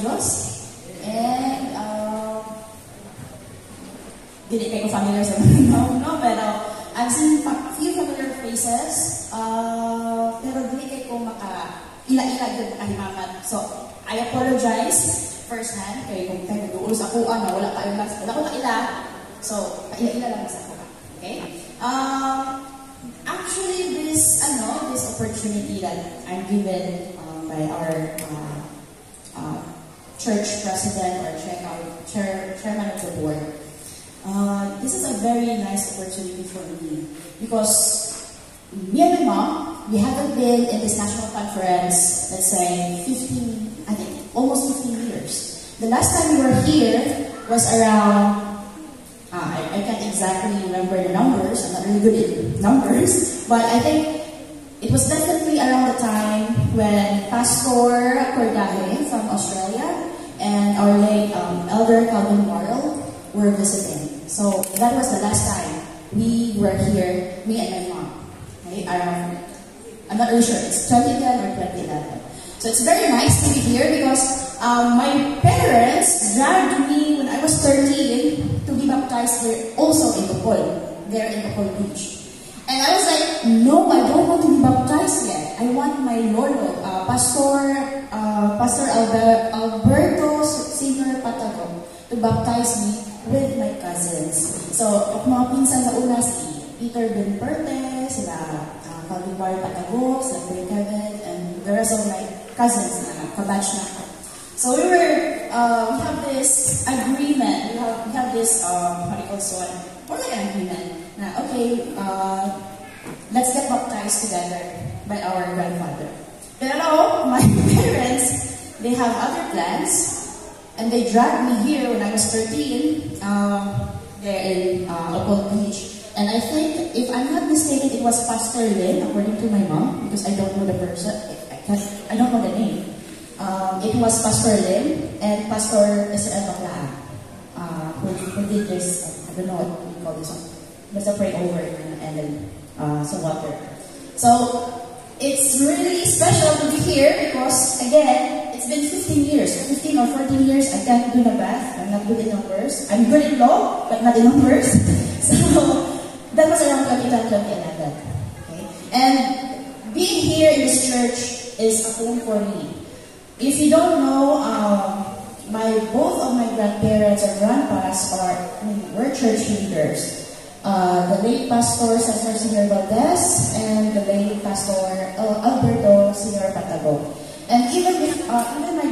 Diyos. And, hindi kayo familiar sa mga no? Pero, I've seen few familiar faces, pero hindi kayo ila-ila din makahimangan. So, I apologize firsthand kay kung tayo doon sa kuha na wala ko kaila. So, ila-ila lang sa kuha. Okay? Actually, this opportunity that I'm given by our church president or chairman of the board, this is a very nice opportunity for me because me and my mom, we haven't been in this national conference, let's say, almost 15 years. The last time we were here was around, I can't exactly remember the numbers, I'm not really good at numbers, but I think it was definitely around the time when Pastor Cordaje from Australia and our late Elder Calvin Morrell were visiting. So that was the last time we were here, me and my mom. Okay? I'm not really sure, it's 2010 or 2011. So it's very nice to be here because my parents dragged me when I was 13 to be baptized here, also in Bohol, there in Bohol Beach. And I was like, no, I don't want to be baptized yet. I want my lolo, Pastor Alberto Senior Patago, to baptize me with my cousins. So, at mga pinsan na una, si Peter Ben Perte, sila Calvin Patago, sila Kuya Kevin, and the rest of my cousins na kabatch na. So we have this agreement, we have this, what do you call it, more like an agreement, na okay, let's get baptized together by our grandfather. Pero my parents, they have other plans, and they dragged me here when I was 13, there in Opal Beach. And I think, if I'm not mistaken, it was Pastor Lynn, according to my mom, because I don't know the person, I don't know the name. It was Pastor Lynn and Pastor Israel Baclaan, who did this, I don't know what we call this one, just a pray over and then some water. So, it's really special to be here because, again, it's been 15 years, 15 or 14 years, I can't do the math, I'm not good in numbers. I'm good in law, but not in numbers. So, that was around 2011. Okay? And being here in this church is a home for me. If you don't know, both of my grandparents and grandpas were church leaders. The late Pastor Cesar Senior Valdez and the late Pastor Alberto Senior Patago. And even my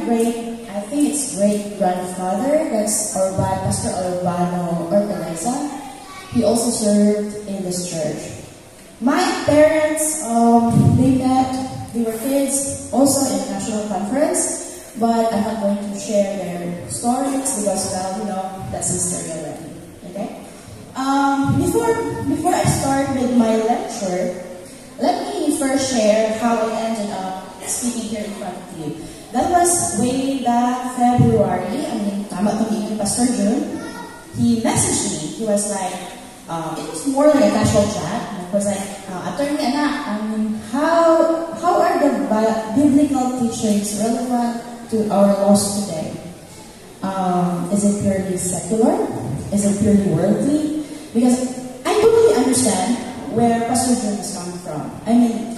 I think it's great grandfather, that's Pastor Urbano Organiza. He also served in this church. My parents, they were kids also in the national conference, but I'm not going to share their stories because, that's history already. Okay? Before I start with my lecture, let me first share how I ended up speaking here in front of you. That was way back February. Tama to Pastor June. He messaged me. He was like, it was more like a casual chat. It was like, Attorney Anak, how are the biblical teachings relevant to our laws today? Is it purely secular? Is it purely worldly? Because I totally understand where Pastor June is coming from.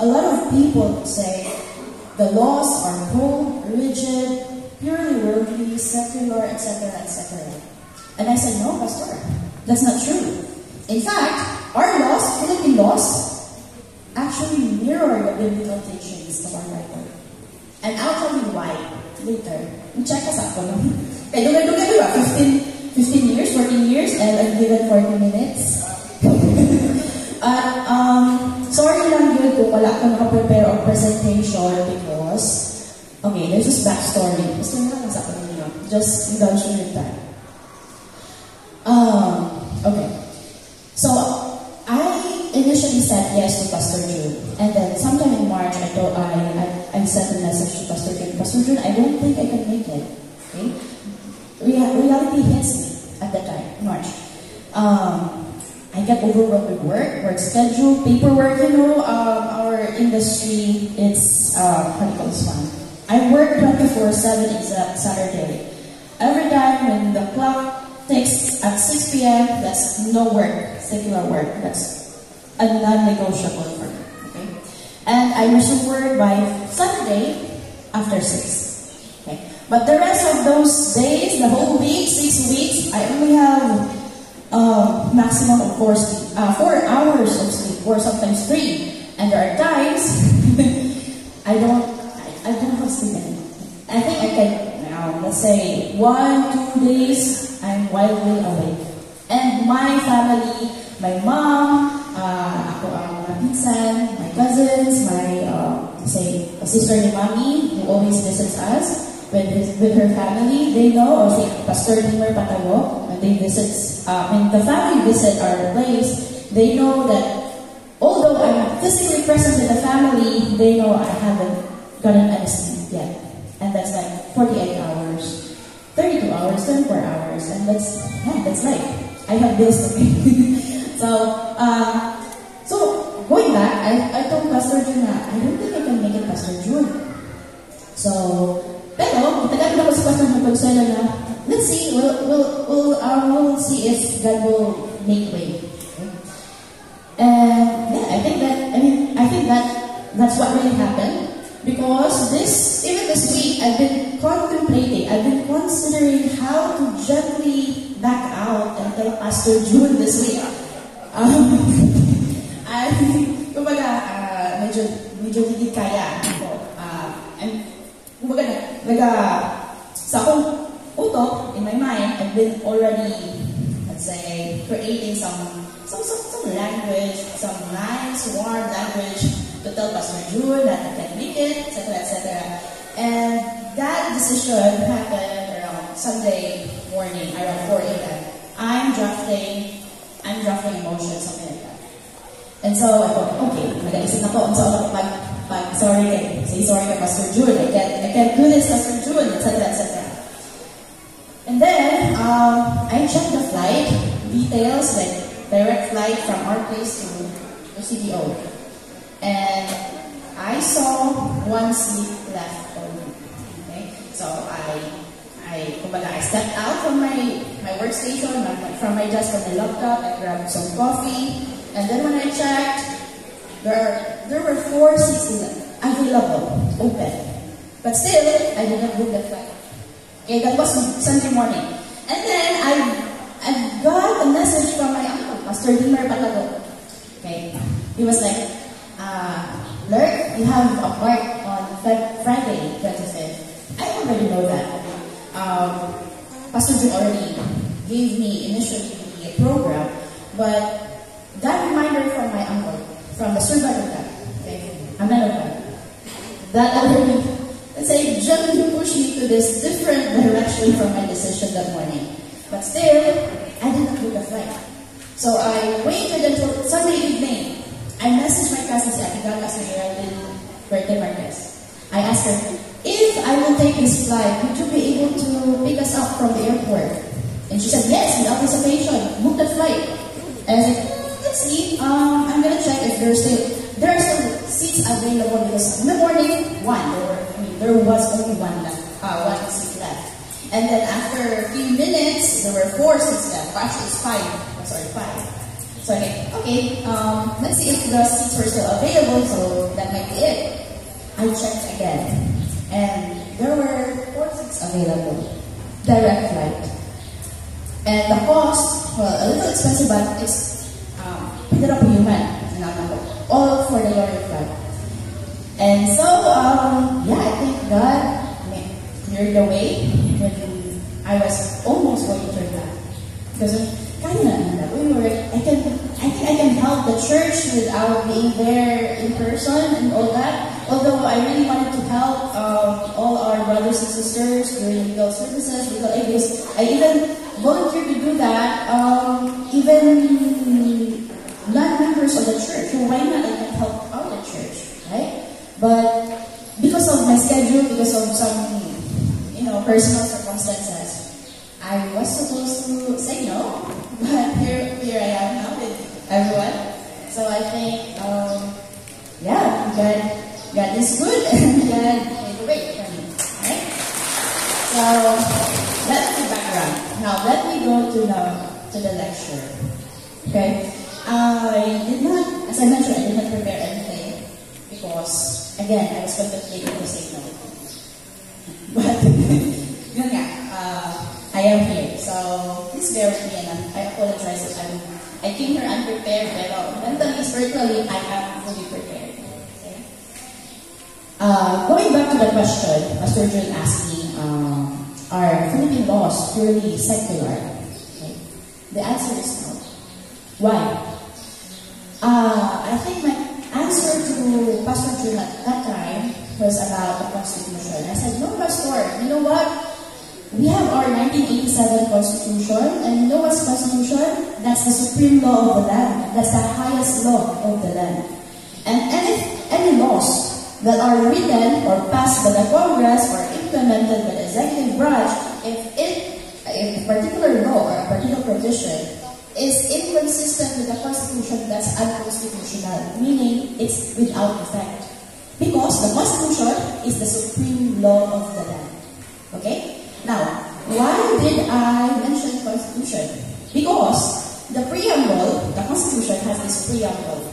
A lot of people say the laws are cold, rigid, purely worldly, secular, etc., etc. And I said, no, Pastor, that's not true. In fact, our laws, Philippine laws, actually mirror the biblical teachings of our Bible. And I'll tell you why later. Check us out. 15 years, 14 years, and I've given 40 minutes. Sorry lang yun kung wala akong nakaprepare of presentation because, okay, there's this backstory. Gusto nyo lang sa kanina. Just indulge in your time. Okay. So, I initially said yes to Pastor June. And then, sometime in March, I sent a message to Pastor June. Pastor June, I don't think I can make it. Okay? Reality hits me at that time, March. I get overwhelmed with work schedule, paperwork, our industry, it's, how do you call this one? I work 24/7 except Saturday. Every time when the clock ticks at 6 p.m., that's no work, secular work. That's a non-negotiable for me. Okay? And I resume work by Saturday after 6. Okay? But the rest of those days, the whole week, 6 weeks, I only have maximum of 4 hours of sleep, or sometimes 3. And there are times I don't have sleep anymore. I think I can now, let's say 1-2 days, I'm wildly awake. And my family, my mom, ako ang mga pinsan, my cousins, my say a sister ni Mommy who always visits us with her family, they know, or say Pastor Dimmer Patago, when they when the family visit our place, they know that although I'm physically present with the family, they know I haven't gotten any sleep yet. And that's like 48 hours, 32 hours, 24 hours, and that's life. I have bills to pay. So going back, I told Pastor June na, I don't think I can make it, Pastor June. So, pero, itagal ako sa Pastor June na, let's see, we'll see if God will make way. Okay? And yeah, I think that's what really happened. Because even this week, I've been considering how to gently back out and tell Pastor June this week. Kumbaga, medyo hindi kaya ako. Kumbaga, sa akong utok, in my mind, I've been already, let's say, creating some language, some nice, warm language to tell Pastor June that I can make it, etc., etc. And that decision happened around Sunday morning, around 4 a.m. I'm drafting emotions, something like that. And so I thought, okay, mag-aisip na po. And so say sorry kay Pastor June. I can't do this, Pastor June, etc., etc. And then I checked the flight details, like direct flight from our place to CDO. And I saw one seat left only. Okay? So I stepped out from my workstation, from my desk on my laptop, I grabbed some coffee, and then when I checked, there were 4 seats available, open. But still, I did not book the flight. Okay, that was Sunday morning. And then I got a message from my uncle, Pastor Dimmer Patago. Okay, he was like, Lurk, you have a part on Friday, 25th. I already know that. Pastor June already gave me initially the program, but that reminder from my uncle, from the servant of God, okay, a man of God, that already, let's say, gently pushed me to this different direction from my decision that morning. But still, I did not book a flight. So I waited until Sunday evening. I messaged my cousin, si Ate Gaga, si Geraldine Bertie Marquez. I asked her, if I will take this flight, would you be able to pick us up from the airport? And she said, yes, without reservation, book the flight. And I said, let's see, I'm going to check if there are still seats available, because in the morning, there was only one seat left. And then after a few minutes, there were 4 seats left. Actually, it's 5. So I think, okay, let's see if the seats were still available, so that might be it. I checked again, and there were 4 seats available, direct flight. And the cost, well, a little expensive, but it's all for the Lord flight. And so, yeah, I think God cleared the way when I was almost going to turn back. Because I think I can help the church without being there in person and all that. Although I really wanted to help all our brothers and sisters during legal services, legal aid. I even volunteered to do that. Even non-members of the church. So why not I can help out the church, right? But because of my schedule, because of some personal circumstances, I was supposed to say no, but here I am now with everyone. So I think, yeah, God is good, and God made a way for me. So, that's the background. Now, let me go to the lecture. Okay? I did not, as I mentioned, I did not prepare anything because, again, I was contemplating to say no. But, yun nga, I am here. So, please bear with me and I apologize if I came here unprepared, pero mentally, spiritually, I am fully prepared. Okay? Going back to the question, Pastor Jun asked me, are Philippine laws purely secular? Okay? The answer is no. Why? I think my answer to Pastor Jun at that time was about the Constitution. I said, no, Pastor, you know what? We have our 1987 Constitution, and you know what's Constitution? That's the supreme law of the land. That's the highest law of the land. And any laws that are written or passed by the Congress or implemented by the executive branch, if a particular law or a particular provision is inconsistent with the Constitution, that's unconstitutional, meaning it's without effect. Because the Constitution is the supreme law of the land. Okay? Now, why did I mention Constitution? Because the preamble, the Constitution has this preamble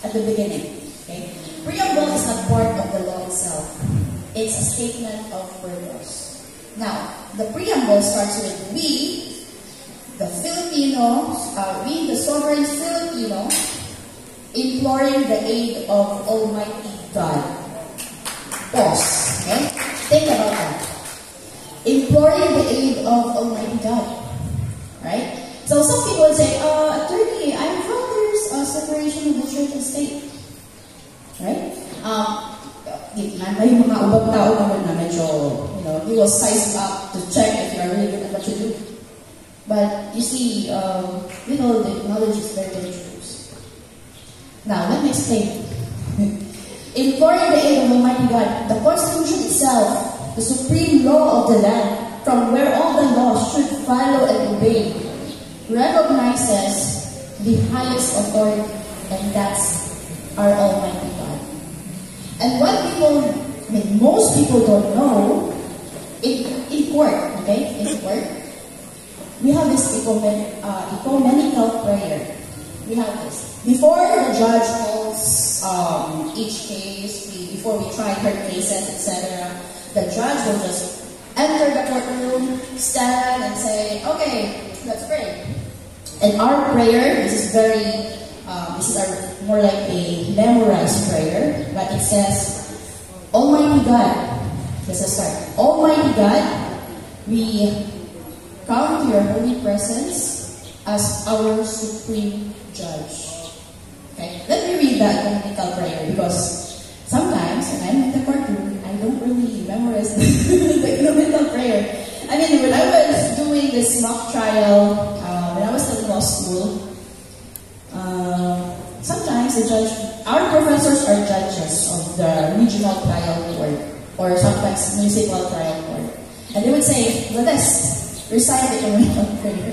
at the beginning. Okay? Preamble is not part of the law itself. It's a statement of purpose. Now, the preamble starts with we, the Filipinos, we, the sovereign Filipino, imploring the aid of Almighty God. Pause. Okay? Think about that. Imploring the aid of Almighty God. Right? So some people would say, attorney, I'm from there's separation of the church and state. Right? May mga ubang tao naman na medyo, you will size up to check if you are really good at what you do. But you see, the knowledge is very dangerous. Now, let me explain. Imploring the aid of Almighty God, the Constitution itself, the supreme law of the land, from where all the laws should follow and obey, recognizes the highest authority, and that's our Almighty God. And what most people don't know, in court, okay, in court, we have this ecumenical prayer. We have this. Before the judge holds each case, before we try her cases, etc., the judge will just enter the courtroom, stand, and say, okay, let's pray. And our prayer, this is our more like a memorized prayer, but it says, Almighty God, let's start. Almighty God, we come to your holy presence as our supreme judge. Okay, let me read that ecumenical prayer because sometimes when I'm in the courtroom, I don't really memorize the ecumenical prayer. I mean, when I was doing this mock trial, when I was in law school, sometimes our professors are judges of the regional trial court or sometimes municipal trial court. And they would say, let us recite the ecumenical prayer.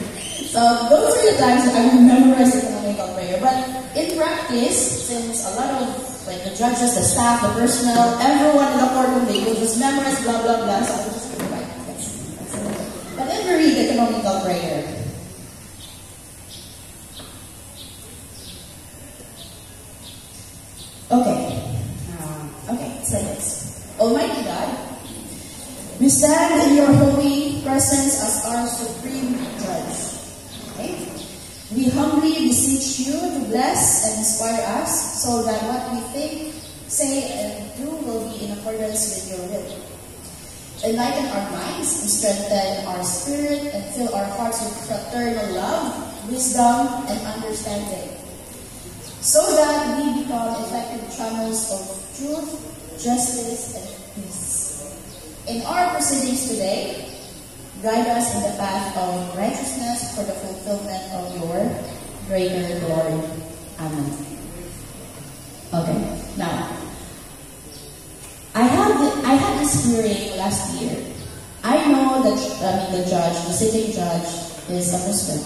So those are the times that I would memorize the ecumenical prayer. But in practice, since a lot of the judges, the staff, the personnel, everyone in the courtroom, they will just memorize blah blah blah. So I would just write. But let me read the ecumenical prayer. Okay, so this. Almighty God, we stand in your holy presence as our supreme judge. Okay? We humbly beseech you to bless and inspire us so that what we think, say, and do will be in accordance with your will. Enlighten our minds and strengthen our spirit and fill our hearts with fraternal love, wisdom, and understanding, so that we become effective channels of truth, justice, and peace. In our proceedings today, guide us in the path of righteousness for the fulfillment of your greater glory. Amen. Okay, now, I had this hearing last year. I know that the judge, the sitting judge, is a Muslim.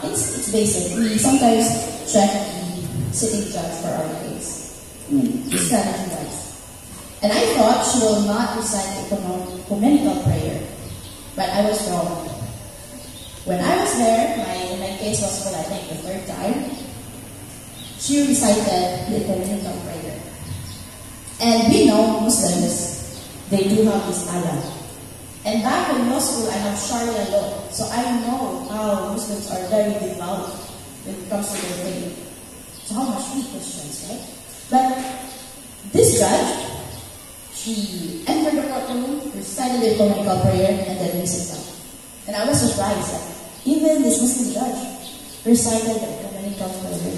It's basic. We sometimes check the sitting judge for our case. Strategy-wise. And I thought she will not recite ecumenical prayer. But I was wrong. When I was there, my case was for, I think, the third time. She recited the ecumenical prayer. And we know Muslims, they do have this Allah. And back in law school, I have Sharia law. So I know how Muslims are very devout when it comes to their faith. So how much we Christians, right? But this judge, she entered the courtroom, recited the ecumenical prayer, and then we sit down. And I was surprised that even this Muslim judge recited the ecumenical prayer.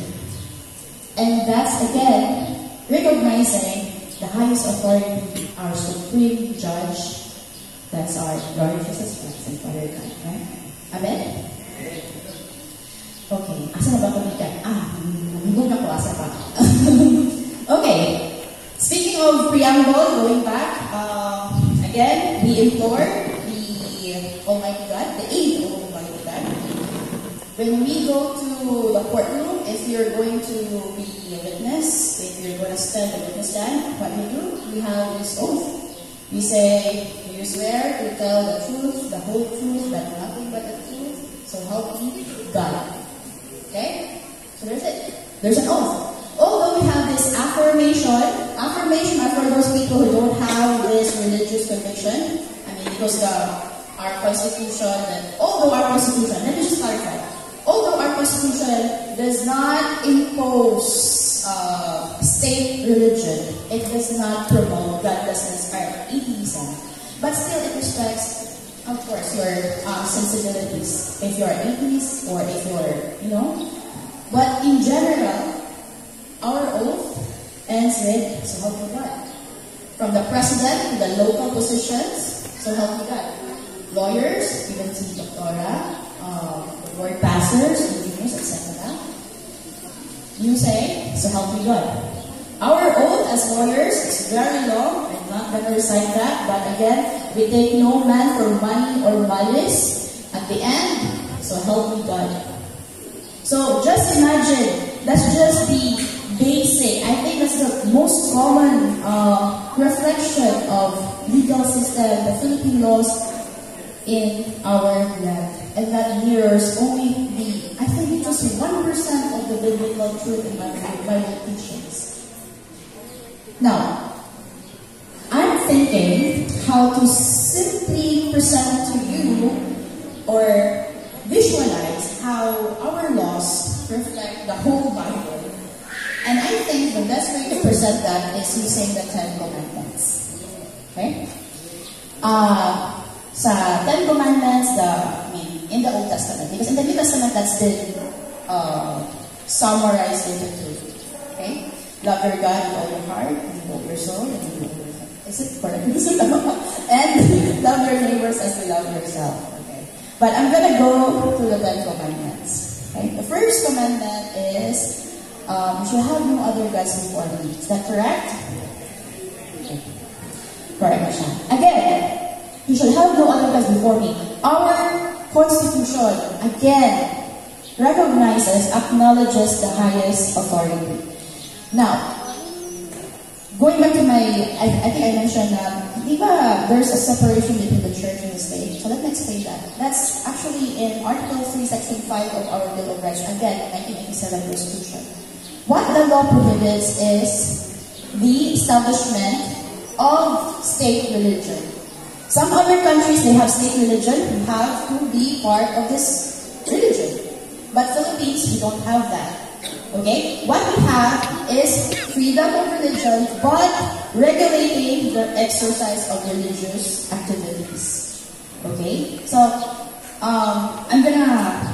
And that's again recognizing the highest authority, our supreme judge. That's our Lord Jesus Christ and Father God, right? Amen? Okay, asa na ba kami ka? Nandun na po, asa pa. Okay, speaking of preamble, going back, again, we implore the Almighty God, the aid of Almighty God. When we go to the courtroom, if you're going to be a witness, if you're going to stand the witness stand, what we do, we have this oath. We say, you swear to tell the truth, the whole truth, but nothing but the truth, so help me God. Okay? So there's it. There's an oath. Although we have this affirmation are for those people who don't have this religious conviction. I mean, because our constitution, let me just clarify. Although our constitution does not impose state religion, it does not promote godlessness or atheism, but still it respects, of course, your sensibilities. If you're atheist or if you're, But in general, our oath ends with, so help me God. From the president to the local positions, so help me God. Lawyers, even to doctora, word pastors, engineers, etc. You say, so help me God. Our oath as lawyers is very long. I'm not going to recite that, but again, we take no man for money or malice. At the end, so help me God. So just imagine, that's just the basic. I think that's the most common reflection of legal system, the Philippine laws in our land. And that mirrors only I think just 1% of the biblical truth in Bible teachings. Now, I'm thinking how to simply present to you or visualize how our laws reflect the whole Bible. And I think the best way to present that is using the 10 Commandments. Okay? Sa 10 Commandments, in the Old Testament, because in the New Testament, that's been summarized into 2. Okay? Love your God with all your heart, and with all your soul, and with all your heart. Is it correct? And love your neighbors as you love yourself. Okay? But I'm gonna go to the 10 Commandments. Okay? The first commandment is, you shall have no other gods before me. Is that correct? Okay. Correct siya. Again, you shall have no other gods before me. Our Constitution, again, acknowledges the highest authority. Now, going back to I think I mentioned there's a separation between the church and the state. So let me explain that. That's actually in Article 3, Section 5 of our Bill of Rights. Again, 1987 Constitution. What the law prohibits is the establishment of state religion. Some other countries, they have state religion. You have to be part of this religion. But Philippines, we don't have that. Okay? What we have is freedom of religion, but regulating the exercise of religious activities. Okay? So, I'm gonna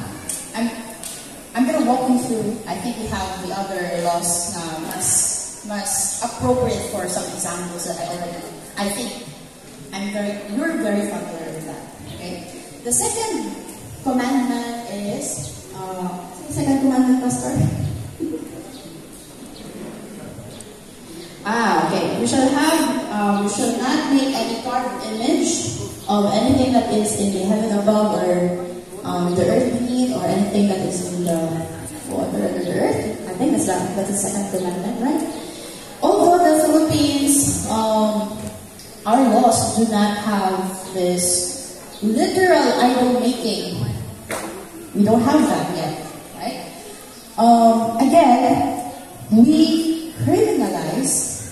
walk you through. I think we have the other laws mas appropriate for some examples that I think you're very familiar with that. Okay? The second commandment is, second commandment, Pastor? Okay. You shall not make any carved image of anything that is in the heaven above or the earth beneath or anything that is in the water under the earth. I think that's the second commandment, right? Although the Philippines, our laws do not have this literal idol making. We don't have that yet, right? Again, we criminalize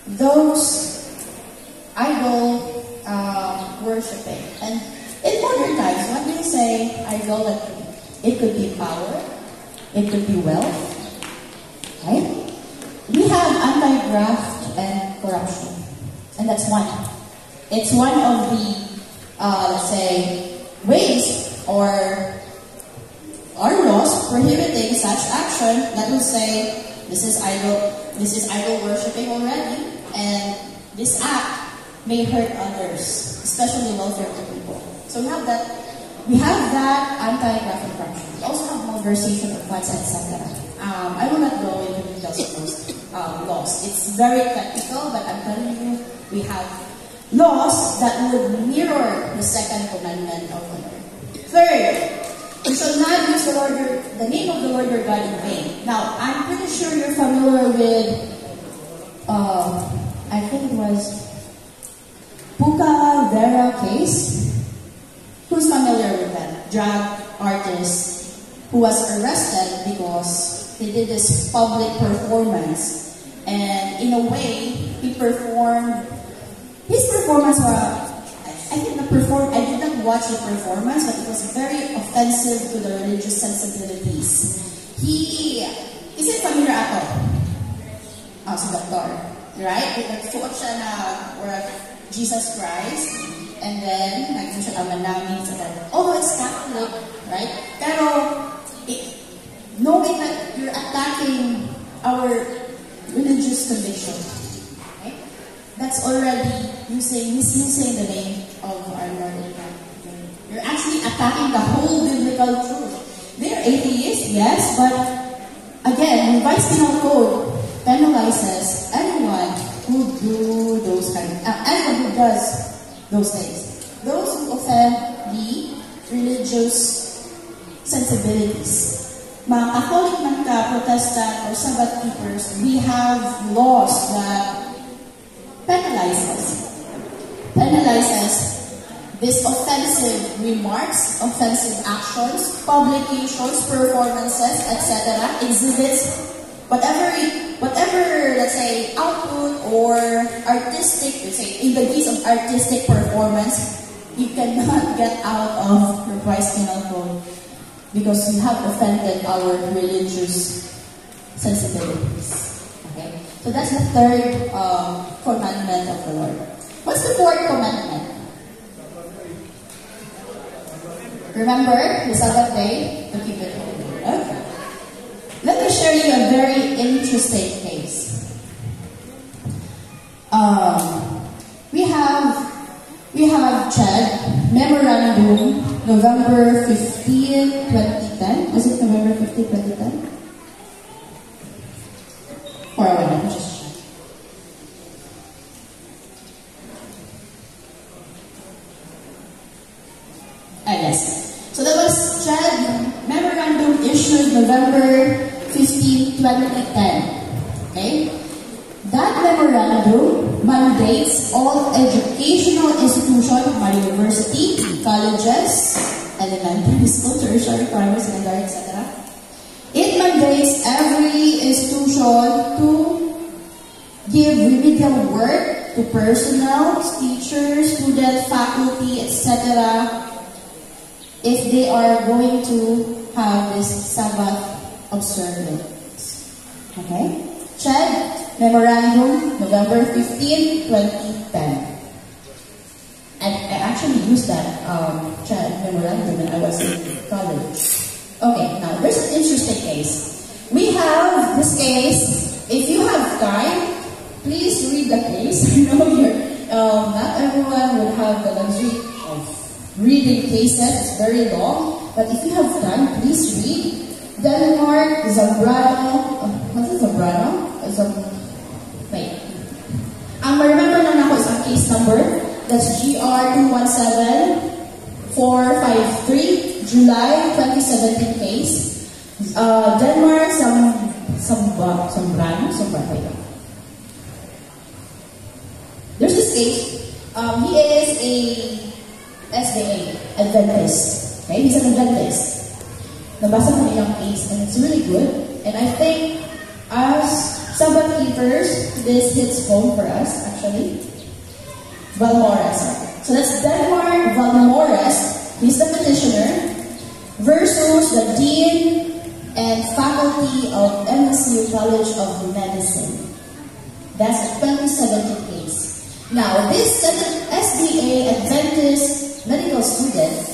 those idol worshipping. And in modern times, when we say idolatry, it could be power, it could be wealth, right? We have anti-graft and corruption. And that's one. It's one of the, let's say, ways or our laws prohibiting such action that will say this is idol worshipping already, and this act may hurt others, especially welfare people. So we have that anti-graft and corruption. We also have malversation of funds, etc. I will not go into details of those laws. It's very technical, but I'm telling you, we have laws that would mirror the second commandment of the Lord. Third, you shall not use the name of the Lord your God in vain. Now, I'm pretty sure you're familiar with, I think it was Puka Vera case. Who's familiar with that? Drag artist who was arrested because he did this public performance, and in a way, his performance was, I did not watch the performance, but it was very offensive to the religious sensibilities. He isn't familiar at all. Si Doctor, right? Nagsuot siya na, or Jesus Christ, and then nagsuot siya ang manaming sa that. Although it's Catholic, right? Pero, knowing that you're attacking our religious conviction, right? That's already misusing the name of our Lord and God. You're actually attacking the whole biblical truth. They're atheists, yes, but again, revised penal code penalizes anyone who anyone who does those things. Those who offend the religious sensibilities. Mga Catholic man ka, Protestant, or Sabbath keepers, we have laws that penalizes these offensive remarks, offensive actions, publications, performances, etc., exhibits, whatever, let's say, output or artistic, let's say, in the case of artistic performance, you cannot get out of revised penal code because you have offended our religious sensibilities. Okay? So that's the third commandment of the Lord. What's the fourth commandment? Remember the Sabbath day to keep it holy. Okay. Let me share you a very interesting case. We have CHED Memorandum, November 15, 2010. Was it November 15, 2010? For a while, let me just check. Yes. So that was CHED Memorandum issued November 15, 2010. Okay? That memorandum mandates all educational institutions, my university, colleges, elementary school, tertiary, primary, secondary, etc. It mandates every institution to give remedial work to personnel, teachers, students, faculty, etc. if they are going to have this Sabbath observance. Okay? CHED Memorandum, November 15, 2010. And I actually used that CHED Memorandum when I was in college. Okay, now there's an interesting case. We have this case. If you have time, please read the case. I know not everyone would have the luxury of reading cases. It's very long. But if you have time, please read. Denmark, Zambrano. What's it, Zambrano? Wait. Remember lang ako is ang case number. That's GR 217453, July 2017 case. Denmark, Zambrano. case, he is a SDA, Adventist. Okay, he's an Adventist. Nabasa ko na yung case, and it's really good. And I think, as Sabbath keepers, this hits home for us, actually. Valmores. So that's Denmark Valmores. He's the petitioner. Versus the Dean and Faculty of MSU College of Medicine. That's a 2017 case. Now, this SDA Adventist medical student,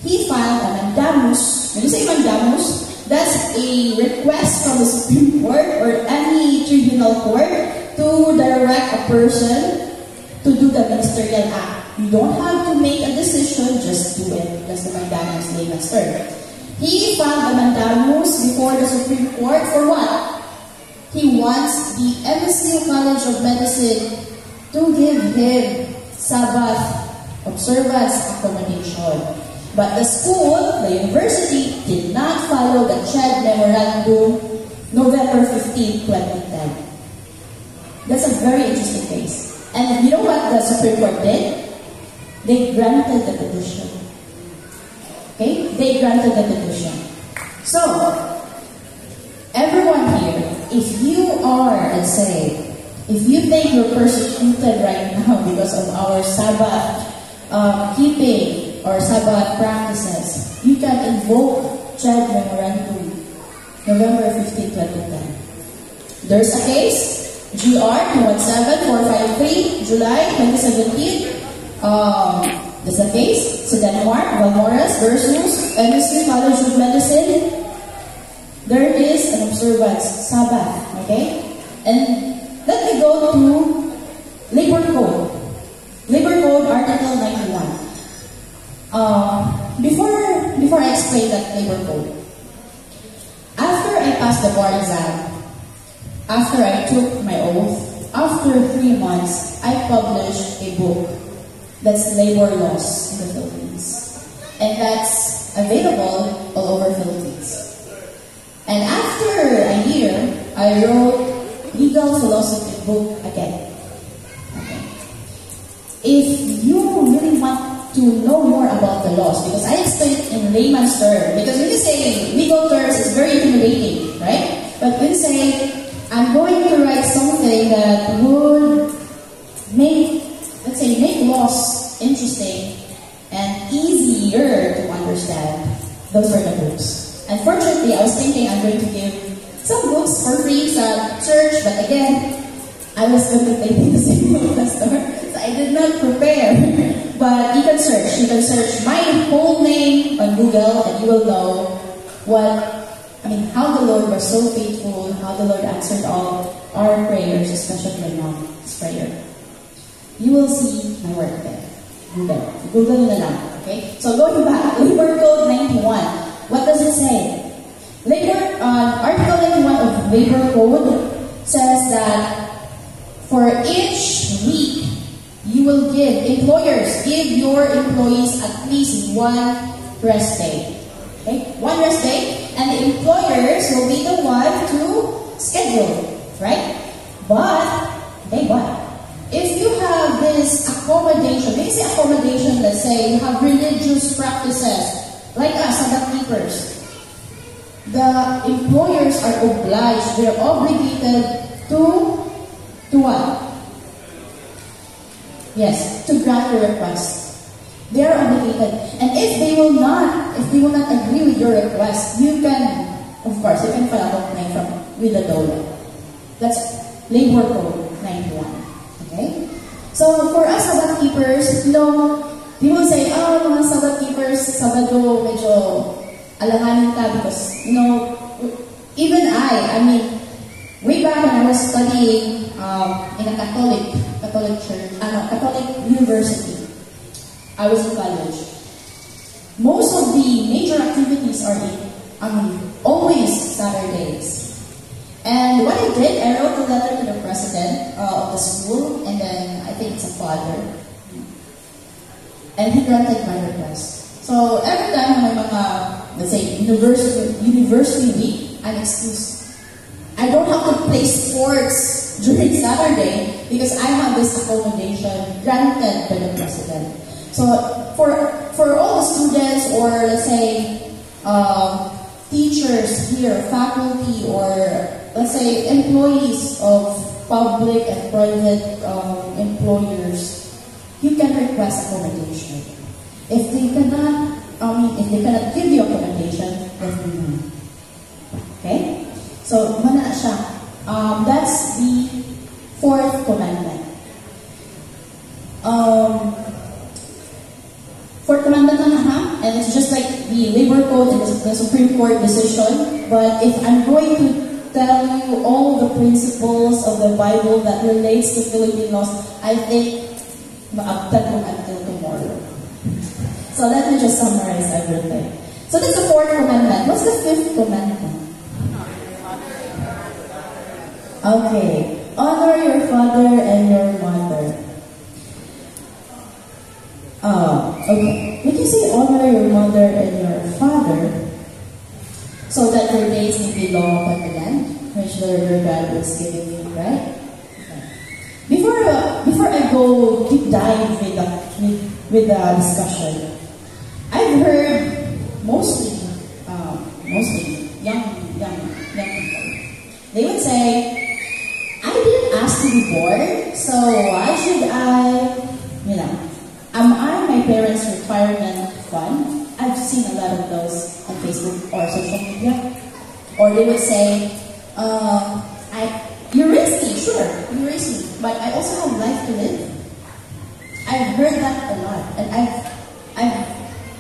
he filed a mandamus. When you say mandamus, that's a request from the Supreme Court or any tribunal court to direct a person to do the ministerial act. You don't have to make a decision, just do it. That's the mandamus layman's term. He filed a mandamus before the Supreme Court for what? He wants the MSU College of Medicine to give him Sabbath observance accommodation. But the school, the university, did not follow the CHED Memorandum November 15, 2010. That's a very interesting case. And you know what the Supreme Court did? They granted the petition. Okay? They granted the petition. So, everyone here, if you are, let's say, if you think you're persecuted right now because of our Sabbath keeping or Sabbath practices, you can invoke CHED Memorandum, November 15, 2010. There's a case, GR 217453, July 2017. There's a case, so Denmark Valmores versus MSU College of Medicine. There is an observance, Sabbath, okay? And let me go to Labor Code. Labor Code, Article 91. Before I explain that Labor Code, after I passed the bar exam, after I took my oath, after 3 months, I published a book that's labor laws in the Philippines. And that's available all over Philippines. And after a year, I wrote legal philosophy book again. Okay. If you really want to know more about the laws, because I explain it in layman's terms, because when you say legal terms, it's very intimidating, right? But when you say, I'm going to write something that would make, let's say, make laws interesting and easier to understand, those are the books. Unfortunately, I was thinking I'm going to give some books for free sa church, but again, I was going to take the same book pastor, so I did not prepare. But you can search. You can search my whole name on Google, and you will know how the Lord was so faithful, how the Lord answered all our prayers, especially my mom's prayer. You will see my work there. Google na lang. Okay? So going back, Labor Code 91. What does it say? Article 91 of Labor Code says that for each week, you will give your employees at least 1 rest day. Okay? 1 rest day, and the employers will be the one to schedule, right? But if you have this accommodation, when you say accommodation, let's say you have religious practices, like us, Sabbath keepers, the employers are obliged, they're obligated to what? Yes, to grant your request. They are obligated. And if they will not agree with your request, you can, of course, you can file a complaint with the DOLE. That's Labor Code 91. Okay? So for us Sabbath keepers, people say, mga Sabbath keepers, Sabado, medyo alanganin ka because, even way back when I was studying in a Catholic church, Catholic university, I was in college. Most of the major activities are always Saturdays. And what I did, I wrote a letter to the president of the school, and then I think it's a father. And he granted my request. So every time may mga, let's say, university week, I'm excused. I don't have to play sports during Saturday because I have this accommodation granted by the president. So for all the students or let's say teachers here, faculty, or let's say employees of public and private employers, you can request accommodation. If they cannot give you accommodation, let me know. Okay? So, mana siya. That's the fourth commandment. Fourth commandment na and it's just like the labor code and the Supreme Court decision. But if I'm going to tell you all the principles of the Bible that relates to Philippine laws, I think maabtan mo until tomorrow. So let me just summarize everything. So that's the fourth commandment. What's the fifth commandment? Okay. Honor your father and your mother. Okay. When you say honor your mother and your father, so that your days may be long upon the land, which the Lord your God was giving you, right? Before I go deep dive with the discussion, I've heard mostly young people. They would say, I didn't ask to be born, so why should am I my parents' retirement fund? I've seen a lot of those on Facebook or social media. Or they would say, you raise me, sure, you raise me, but I also have life to live. I've heard that a lot, and I've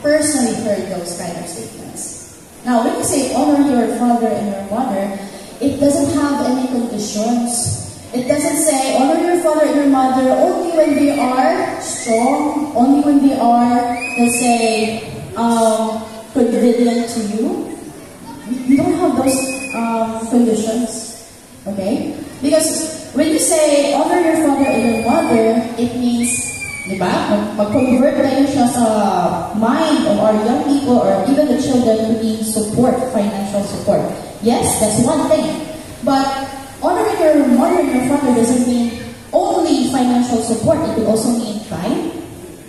personally heard those kind of statements. Now, when you say honor your father and your mother, it doesn't have any conditions. It doesn't say honor your father and your mother only when they are strong, only when they are, let's say, convenient to you. You don't have those conditions, okay? Because when you say honor your father and your mother, it means, di ba, mag-convert tayo siya sa mind of our young people or even the children to need support, financial support. Yes, that's one thing. But honoring your mother and your father doesn't mean only financial support. It will also mean time,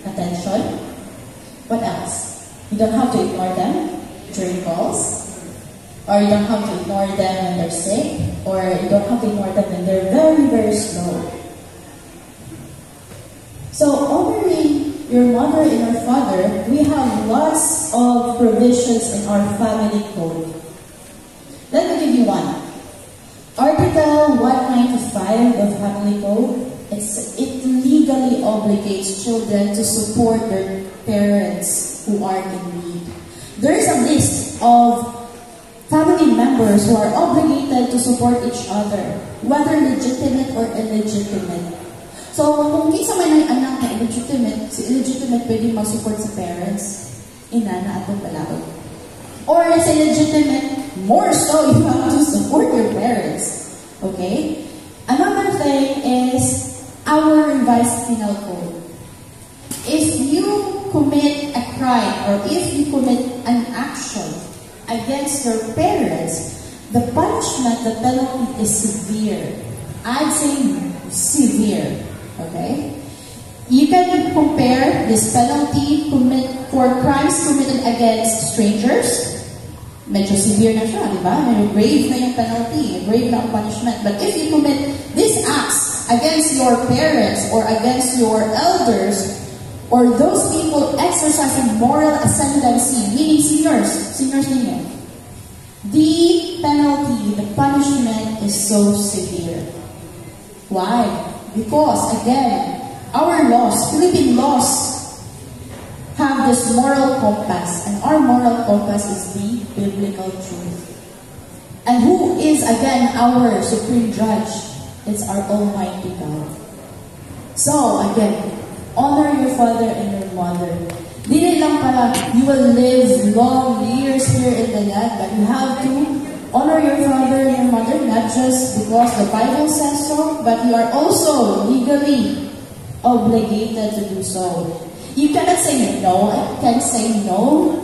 attention. What else? You don't have to ignore them during calls. Or you don't have to ignore them when they're sick. Or you don't have to ignore them when they're very, very slow. So honoring your mother and your father, we have lots of provisions in our family code. Let me give you one. Article 195 of Family Code, it legally obligates children to support their parents who are in need. There is a list of family members who are obligated to support each other, whether legitimate or illegitimate. So, kung isa man ay anak na illegitimate, si illegitimate pwede mag-support sa parents, ina na atong balaod. Or sa illegitimate, more so you have to support your parents. Okay? Another thing is our revised penal code. If you commit a crime or if you commit an action against your parents, the punishment, the penalty is severe. I'd say severe. Okay? You can compare this penalty for crimes committed against strangers. Medyo severe na siya, di ba? Medyo grave na yung penalty, grave na ang punishment. But if you commit these acts against your parents or against your elders, or those people exercising moral ascendancy, meaning seniors ninyo, the penalty, the punishment is so severe. Why? Because, again, our laws, Philippine laws, have this moral compass, and our moral compass is the biblical truth. And who is, again, our supreme judge? It's our Almighty God. So, again, honor your father and your mother. Dili lang pala, you will live long years here in the land, but you have to honor your father and your mother, not just because the Bible says so, but you are also legally obligated to do so. You cannot say no. I can say no.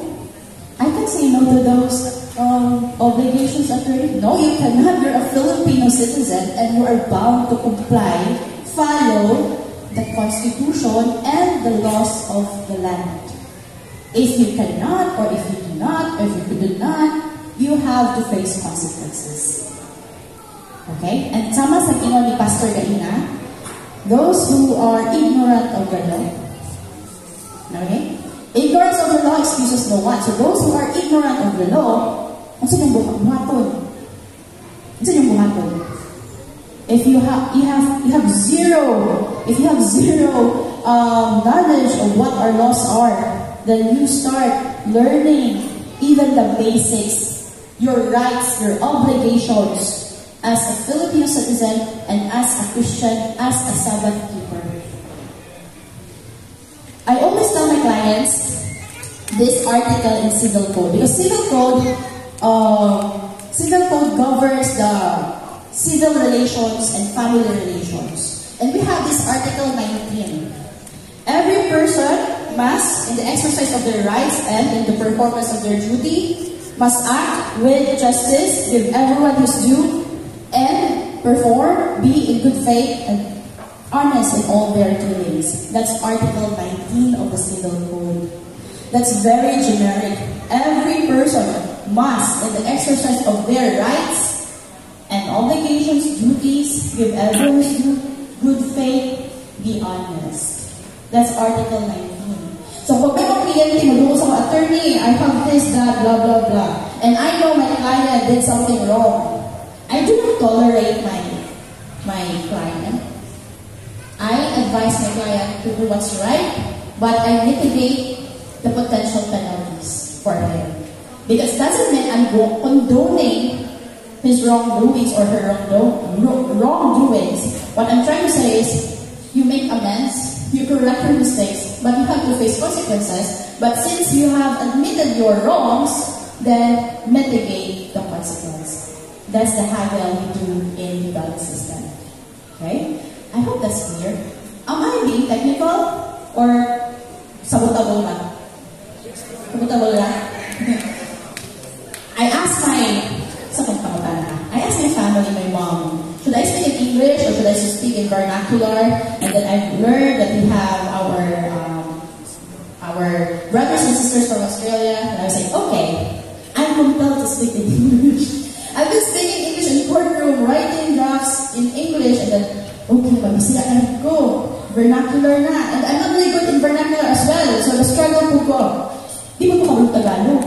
I can say no to those obligations attorney? No, you cannot. You're a Filipino citizen and you are bound to comply, follow the constitution and the laws of the land. If you cannot, or if you do not, or if you do not, you have to face consequences. Okay? And sama sa ginawa ni Pastor Gaina, those who are ignorant of the law. Okay? Ignorance of the law excuses no one. So those who are ignorant of the law, ano yung buhaton? Ano yung buhaton? If you have zero knowledge of what our laws are, then you start learning even the basics, your rights, your obligations as a Filipino citizen and as a Christian, as a Sabbath keeper. I always tell my clients this article in Civil Code because Civil Code governs the civil relations and family relations. And we have this Article 19. Every person must, in the exercise of their rights and in the performance of their duty, must act with justice, give everyone his due, and perform, be in good faith, and honest in all their dealings. That's Article 19 of the Civil Code. That's very generic. Every person must, in the exercise of their rights and obligations, duties, give everyone his due, good faith, be honest. That's Article 19. So pag may mga kliyente mo sa attorney, I have this, that, blah, blah, blah. And I know my client did something wrong. I do not tolerate my client. I advise my client to do what's right, but I mitigate the potential penalties for him. Because it doesn't mean I'm condoning his wrongdoings or her wrongdoings. What I'm trying to say is, you make amends, you correct your mistakes, but you have to face consequences. But since you have admitted your wrongs, then mitigate the consequence. That's the haggle we do in the legal system. Okay? I hope that's clear. Am I being technical or sabotable na? Sabotable na? I asked my family, my mom, should I speak in English or should I speak in vernacular? And then I've learned that we have our brothers and sisters from Australia. And I was like, okay, I'm compelled to speak in English. I've been speaking English in courtroom, writing drafts in English, and then, okay, mabisira na ko. Vernacular na. And I'm not really good in vernacular as well. So the struggle po ko. Di mo ko Tagalog.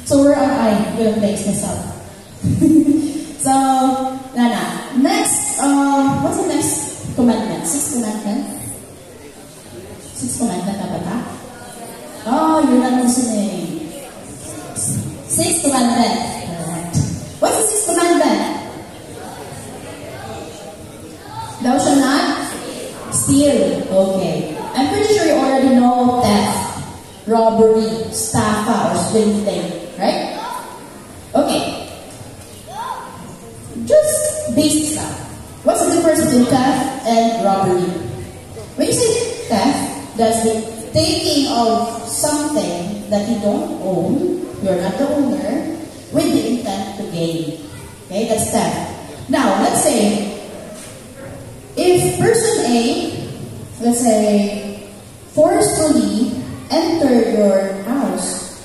So where am I? I'm gonna place myself. So, Nana. Next, what's the next commandment? Sixth commandment? Sixth commandment na ba ta? Oh, you're not listening. Sixth commandment. What's the sixth commandment? Thou shalt not steal. Okay. I'm pretty sure you already know theft, robbery, estafa, or swindling, right? Okay. Just basic stuff. What's the difference between theft and robbery? When you say theft, that's the taking of something that you don't own, you're not the owner, with the intent to gain. Okay, that's theft. Now, let's say, if person A, let's say, forcefully entered your house,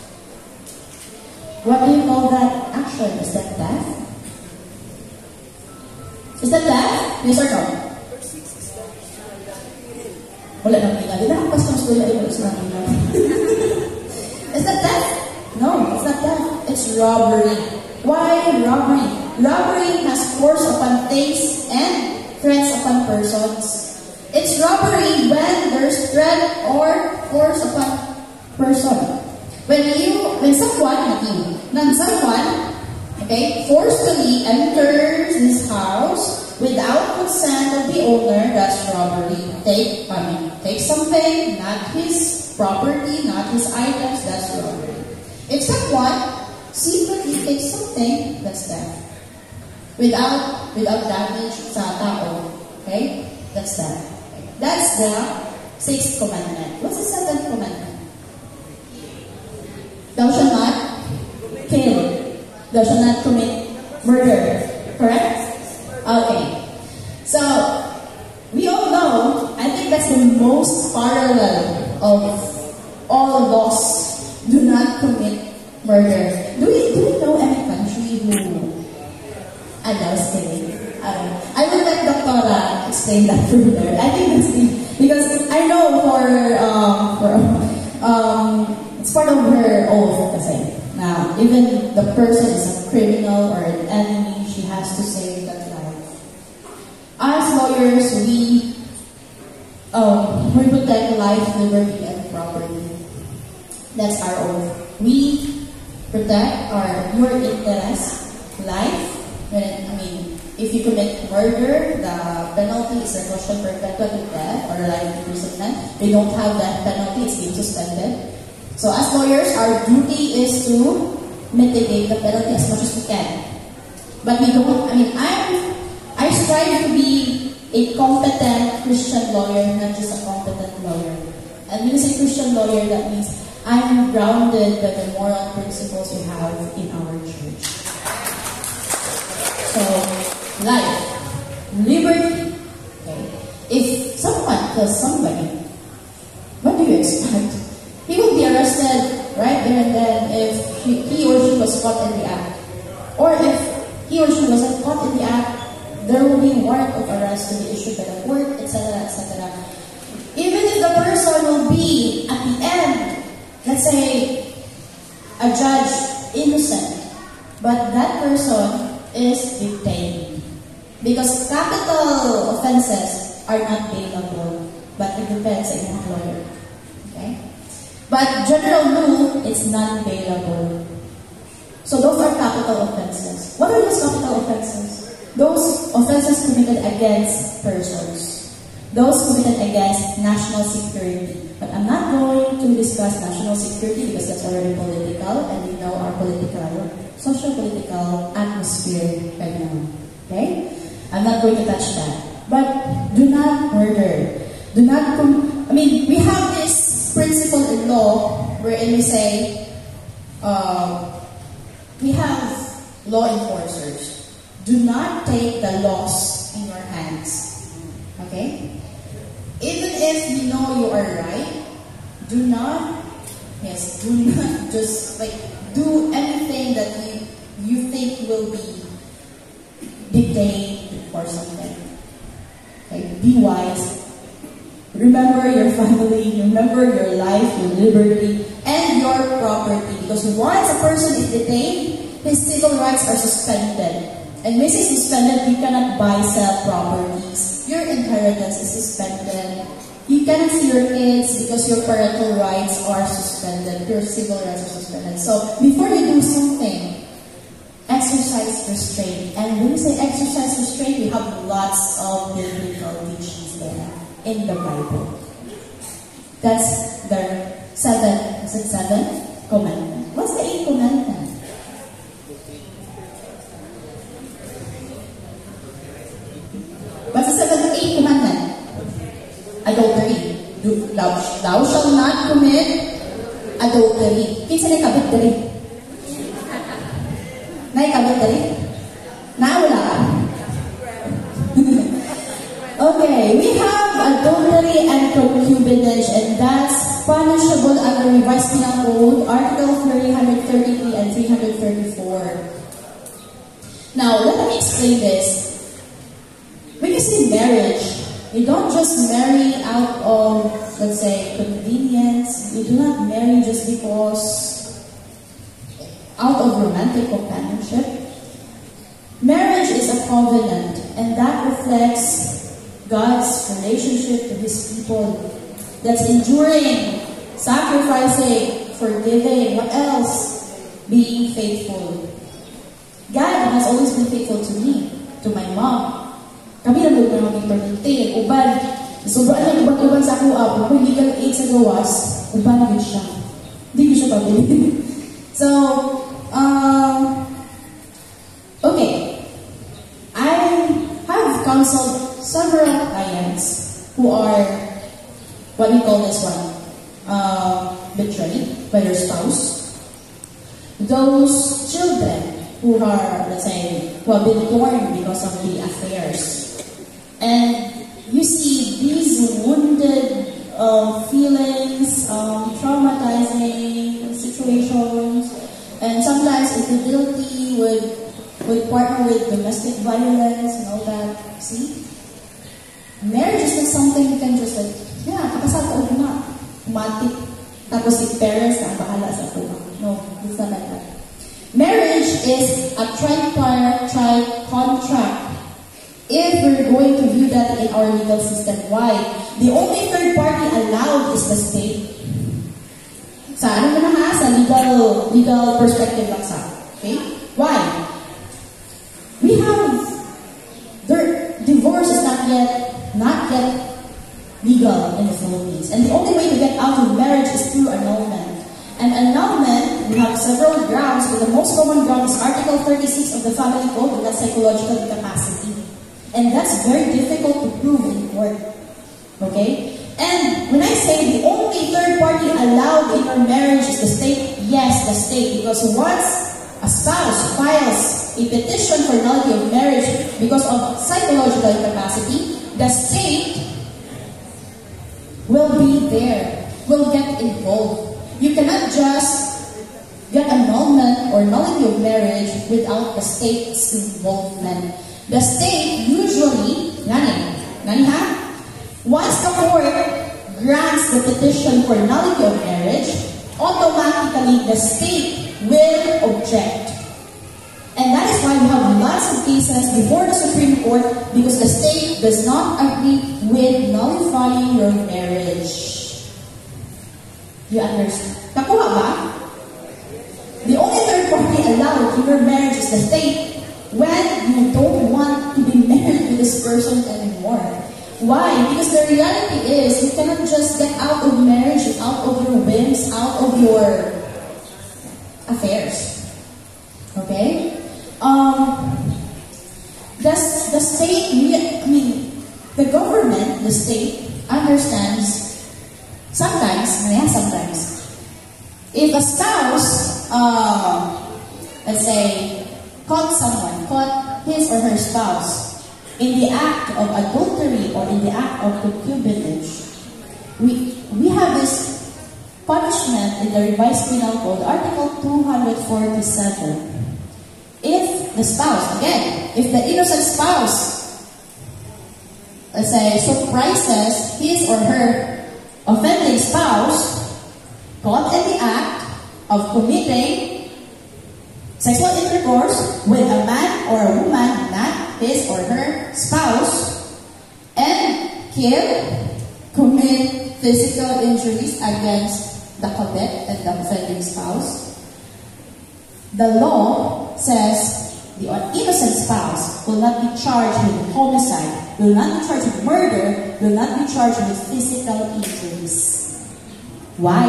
what do you call that action? Is that theft? Is that theft? Yes or no? Wala nang ina. Di ba ang customs ko yung sa namin? Is that theft? No, it's not theft. It's robbery. Why robbery? Robbery has force upon things and threats upon persons. It's robbery when there's threat or force upon person. When someone, okay, forcefully enters his house without consent of the owner, that's robbery. Take something, not his property, not his items, that's robbery. If someone secretly takes something, that's theft. Without damage sa tao, okay, that's theft. That's the sixth commandment. What's the seventh commandment? Thou shalt not kill. Thou shalt not commit murder. Correct? Okay. So, we all know, I think that's the most parallel of all laws. Do not commit murder. Do we know any country who allows killing? I will let Doctora explain that further. I think that's because I know it's part of her oath kasi. Now, even the person is a criminal or an enemy, she has to save that life. As lawyers, we protect life, liberty, and property. That's our oath. We protect your interest, life. If you commit murder, the penalty is reclusion perpetua to death or life imprisonment. We don't have that penalty; it's being suspended. So, as lawyers, our duty is to mitigate the penalty as much as we can. But we don't. I strive to be a competent Christian lawyer, not just a competent lawyer. And when you say Christian lawyer, that means I'm grounded by the moral principles we have in our church. So, life, liberty. Okay. If someone kills somebody, what do you expect? He will be arrested right there and then if he or she was caught in the act. Or if he or she wasn't caught in the act, there will be warrant of arrest to be issued by the court, etc., etc. Even if the person will be, at the end, let's say, a judge innocent, but that person is detained. Because capital offenses are not bailable, but it depends on the lawyer. Okay? But general rule, it's non-bailable. So those are capital offenses. What are those capital offenses? Those offenses committed against persons. Those committed against national security. But I'm not going to discuss national security because that's already political, and we know our social-political atmosphere right now. Okay? I'm not going to touch that. But do not murder. Do not we have this principle in law wherein we say we have law enforcers. Do not take the laws in your hands. Okay? Even if you know you are right, do not just do anything that you think will be detained or something. Okay? Be wise. Remember your family, remember your life, your liberty, and your property. Because once a person is detained, his civil rights are suspended. And when it's suspended, you cannot buy, sell properties. Your inheritance is suspended. You cannot see your kids because your parental rights are suspended. Your civil rights are suspended. So, before you do something, exercise restraint. And when we say exercise restraint, we have lots of biblical teachings there in the Bible. That's the seventh commandment. What's the eighth commandment? What's the eighth commandment? Adultery. Thou shalt not commit adultery. Kinsa na kabit diri? Naikabit diri? Nawala ka? Okay, we have adultery and concubinage, and that's punishable under Revised Penal Code, Article 333 and 334. Now, let me explain this. When you say marriage, you don't just marry out of, let's say, convenience. You do not marry just because out of romantic companionship. Marriage is a covenant, and that reflects God's relationship to His people. That's enduring, sacrificing, forgiving, what else? Being faithful. God has always been faithful to me, to my mom. Kami na doon na maging uban. Sobrang lang uban sa kuha. Kung legal aid sa gawas, uban din siya. Hindi ko siya pabili. So, okay. I have counseled several clients who are, what do you call this one? Betrayed by their spouse. Those children who are, let's say, who have been torn because of the affairs. And you see these wounded feelings, traumatizing situations, and sometimes infidelity would partner with domestic violence and all that. See? Marriage is not something you can just like, yeah, kakasal ka na. Matik. Tapos si parents na bahala sa tuwa. No, it's not like that. Marriage is a tripartite contract. If we're going to view that in our legal system, why? The only third party allowed is the state. Sa ano na ha? Sa legal perspective lang sa. Okay? Why? We have, divorce is not yet legal in the Philippines. And the only way to get out of marriage is through annulment. And annulment, we have several grounds, but the most common ground is Article 36 of the Family Code, and that's psychological incapacity. And that's very difficult to prove in court. Okay? And when I say the only third party allowed in your marriage is the state, yes, the state. Because once a spouse files a petition for nullity of marriage because of psychological incapacity, the state will be there, will get involved. You cannot just get annulment or nullity of marriage without the state's involvement. The state usually, once the court grants the petition for nullity of marriage, automatically the state will object. And that is why we have lots of cases before the Supreme Court because the state does not agree with nullifying your marriage. You understand? Nakuha ba? The only third party allowed in your marriage is the state when you don't want to be married to this person anymore. Why? Because the reality is you cannot just get out of marriage, out of your whims, out of your affairs. Okay? The state, the government, the state, understands sometimes, if a spouse, let's say, caught his or her spouse in the act of adultery or in the act of concubinage, we have this punishment in the Revised Penal Code, Article 247. If the spouse, again, if the innocent spouse, let's say, surprises his or her offending spouse caught in the act of committing sexual intercourse with a man or a woman, not his or her spouse, and commit physical injuries against the cadet and the offending spouse, the law says the innocent spouse will not be charged with homicide, will not be charged with murder, will not be charged with physical injuries. Why?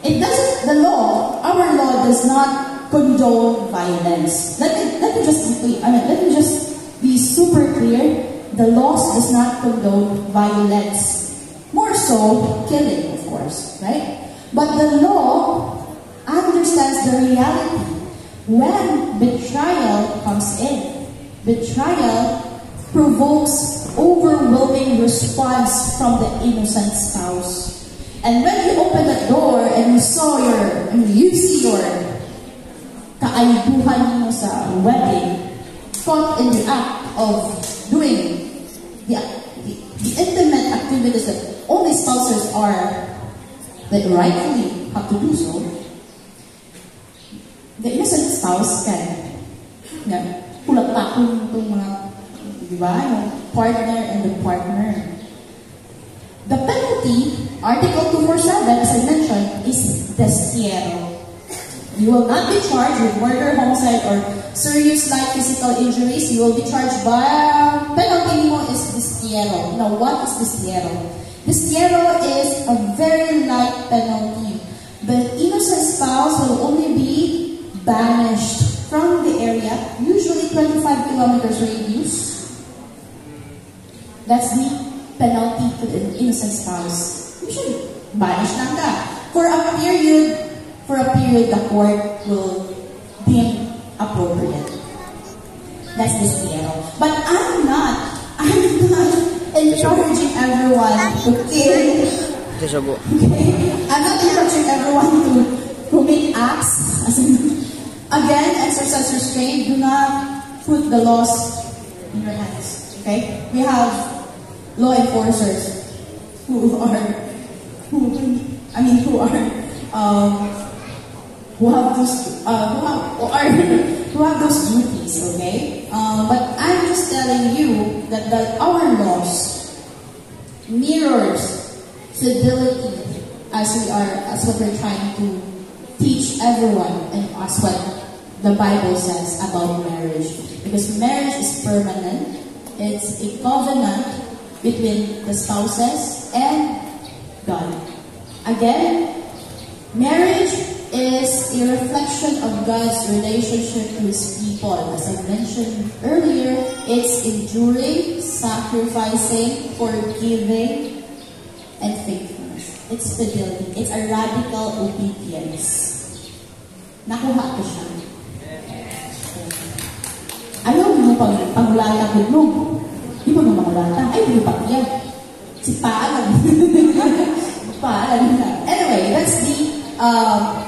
Our law does not condone violence. Let me just be super clear. The laws does not condone violence. More so, killing, of course, right? But the law understands the reality. When betrayal comes in, betrayal provokes overwhelming response from the innocent spouse. And when you open the door and you see your kaayuhan mo sa wedding, caught in the act of doing the intimate activities that only spouses that rightfully have to do so, the innocent spouse can pulat-takon itong mga, partner and the partner. The penalty, Article 247, as I mentioned, is destierro. You will not be charged with murder, homicide, or serious light physical injuries. You will be charged by penalty mo is destierro. Now, what is destierro? Destierro is a very light penalty. The innocent spouse will only be banished from the area, usually 25 kilometers radius. That's the penalty to the innocent spouse. Usually, banish lang ka. For a period, the court will deem appropriate. That's Desiero. But I'm not encouraging everyone to kill. Okay? I'm not encouraging everyone to commit acts. Again, exercise restraint. Do not put the laws in your hands. Okay? We have law enforcers who have those duties, okay? But I'm just telling you that our laws mirrors fidelity as what we're trying to teach everyone, and as what the Bible says about marriage. Because marriage is permanent. It's a covenant between the spouses and God. Again, marriage is a reflection of God's relationship to His people. As I mentioned earlier, it's enduring, sacrificing, forgiving, and faithfulness. It's fidelity. It's a radical obedience. Nakuha ko siya. Ayaw mo pag-ulata mo. Di mo mamulata. Ay, di pa yan. Si paalam. Paalam na. Anyway, that's the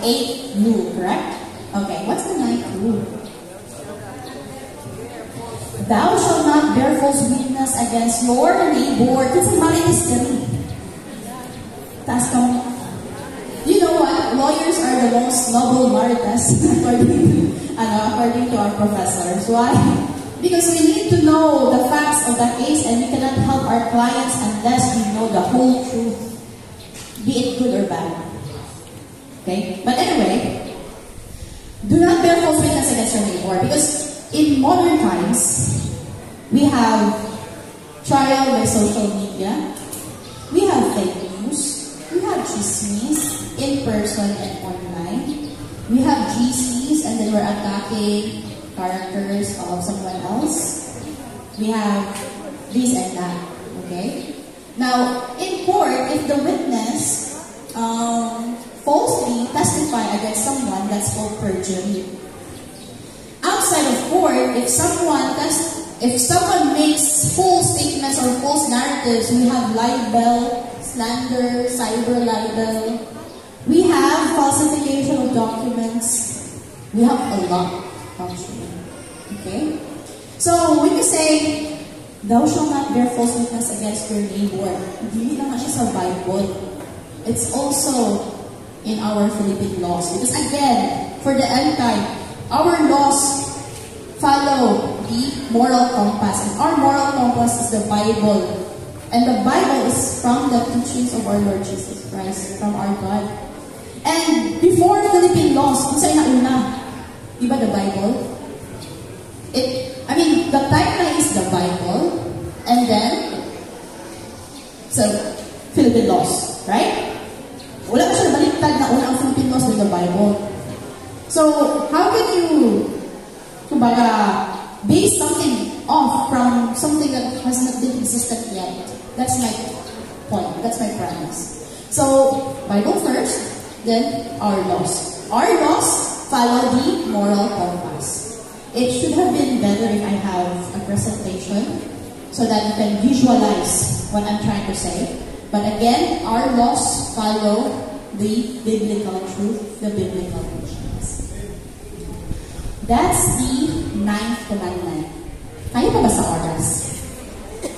8th rule, correct? Okay, what's the 9th rule? Thou shalt not bear false witness against your neighbor. Kasi marinis ka rin. Taas kang, you know what? Lawyers are the most noble maritas according to our professors. Why? Because we need to know the facts of the case, and we cannot help our clients unless we know the whole truth, be it good or bad. Okay? But anyway, do not bear false witness against your neighbor, because in modern times, we have trial by social media, we have fake news, we have chismis, in person and online, we have GCs, and then we're attacking characters of someone else. We have this and that. Okay? Now, in court, if the witness falsely testify against someone, that's called perjury. Outside of court, if someone makes false statements or false narratives, we have libel, slander, cyber libel. We have falsification of documents. We have a lot, actually. Okay? So, when you say, thou shalt not bear false witness against your neighbor, hindi naman siya sa Bible. It's also in our Philippine laws. Because again, for the end time, our laws follow the moral compass. And our moral compass is the Bible. And the Bible is from the teachings of our Lord Jesus Christ, from our God. And before Philippine laws, kung sa'yo nauna, diba the Bible? The timeline is the Bible, and then, so, Philippine laws, right? Wala ka siya baliktad na una ang Philippine laws with the Bible. So, how can you, kumbaga, base something off from something that has not been existent yet? That's my point. That's my premise. So, Bible first, then our laws. Our laws follow the moral compass. It should have been better if I have a presentation so that you can visualize what I'm trying to say. But again, our laws follow the biblical truth, the biblical teachings. That's the 9th commandment. Kaya pa ba sa oras?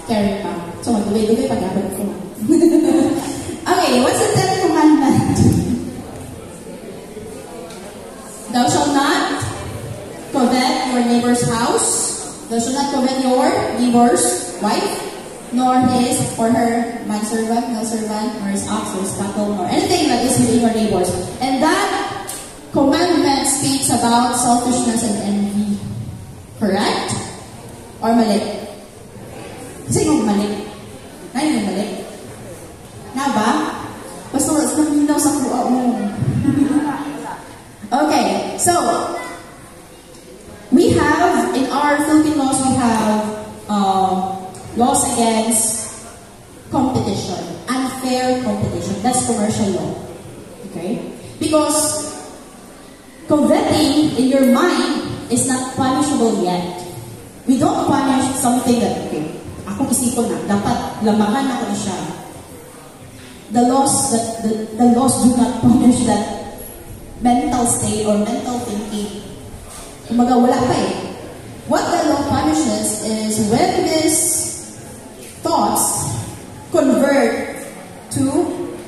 Carry pa. So, magdugay-dugay pag-abot ko. Okay, what's the 10th commandment? Thou shalt not covet your neighbor's house. Thou shalt not covet your neighbor's wife, nor his or her manservant, male servant, nor his ox, or his cattle, nor anything that is within your neighbors. And that commandment speaks about selfishness and envy. Correct? Or mali? Kasi yung mali. Ngayon yung mali. Na ba? Basta wala sa naminaw sa kuha mo. Okay, so, we have, in our Philippine laws, we have laws against competition, unfair competition. That's commercial law. Okay? Because coveting in your mind is not punishable yet. We don't punish something that, okay, akong isipon na, dapat lamahan ako na siya. The laws do not punish that mental state or mental thinking. Kumbaga, wala pa eh. What the law punishes is when these thoughts convert to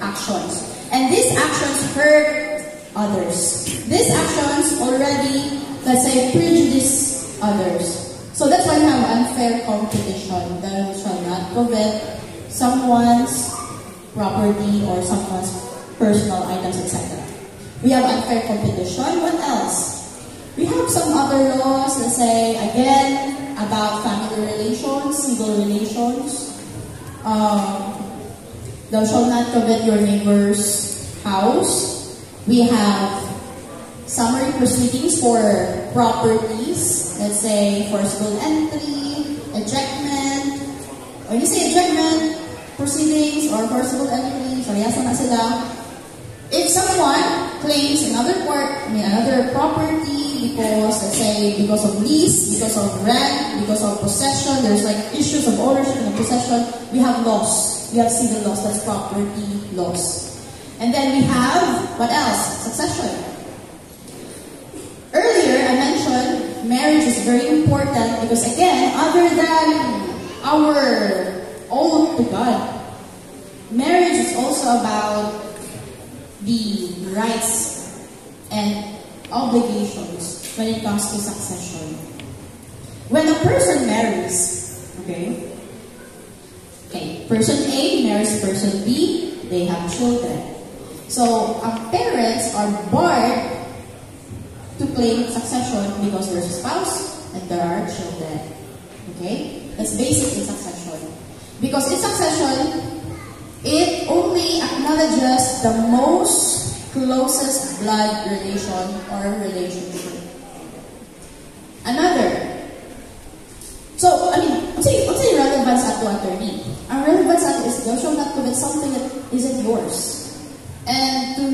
actions. And these actions hurt others. These actions already, let's say, prejudice others. So that's why we have unfair competition. Thou shall not covet someone's property or someone's personal items, etc. We have unfair competition. What else? We have some other laws, let's say, again, about family relations, civil relations. Thou shalt not covet your neighbor's house. We have summary proceedings for properties, let's say, forcible entry, ejectment. When you say ejectment, proceedings, or forcible entry, sariyasa na sila. If someone claims another property because, let's say, because of lease, because of rent, because of possession, there's like issues of ownership and possession, we have laws. We have civil laws, that's property laws. And then we have, what else? Succession. Earlier, I mentioned marriage is very important because, again, other than our oath to God, marriage is also about the rights and obligations when it comes to succession. When a person marries, person A marries person B, they have children. So, parents are barred to claim succession because there's a spouse and there are children. Okay? That's basically succession. Because in succession, it only acknowledges the most closest blood relation or relationship. Another. So, what's the relevance at to attorney? Ang relevance at is thou shalt not covet something that isn't yours. And to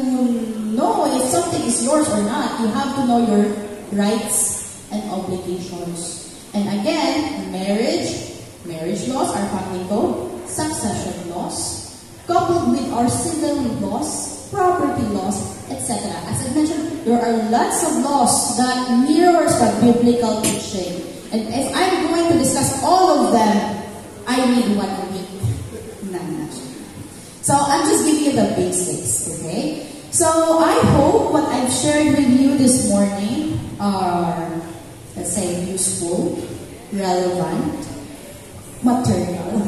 know if something is yours or not, you have to know your rights and obligations. And again, marriage laws, our family code, succession laws, coupled with our civil laws, property laws, etc. As I mentioned, there are lots of laws that mirrors the biblical teaching. And if I'm going to discuss all of them, I need 1 week. So I'm just giving you the basics, okay? So I hope what I've shared with you this morning are, let's say, useful, relevant, material,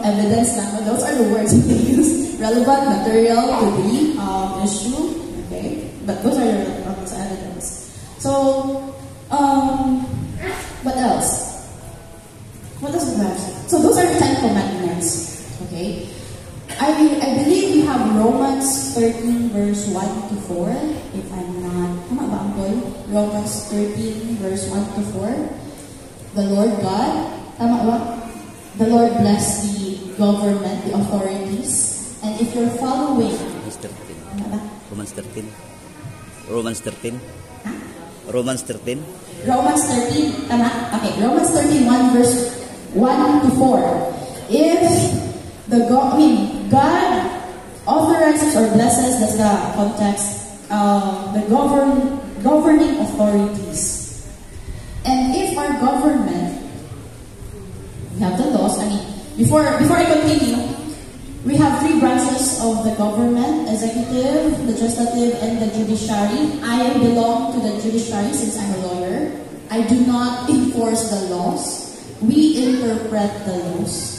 evidence lang. Those are the words we use. Relevant, material to the issue, okay? But those are the evidence. So, what else? What else do we have? So those are the 10 commandments, okay? I believe we have Romans 13 verse 1 to 4. If I'm not, tama ba ang Paul? Romans 13 verse 1 to 4. The Lord God, tama ba? The Lord bless the government, the authorities. And if you're following, Romans 13. tama ba? Romans 13. Romans 13. Huh? Romans 13. Romans 13, tama? Okay, Romans 13, 1 verse 1 to 4. If God authorizes or blesses, that's the context, the governing authorities. And if our government, we have the laws, before I continue, we have 3 branches of the government: executive, legislative, and the judiciary. I belong to the judiciary since I'm a lawyer. I do not enforce the laws. We interpret the laws.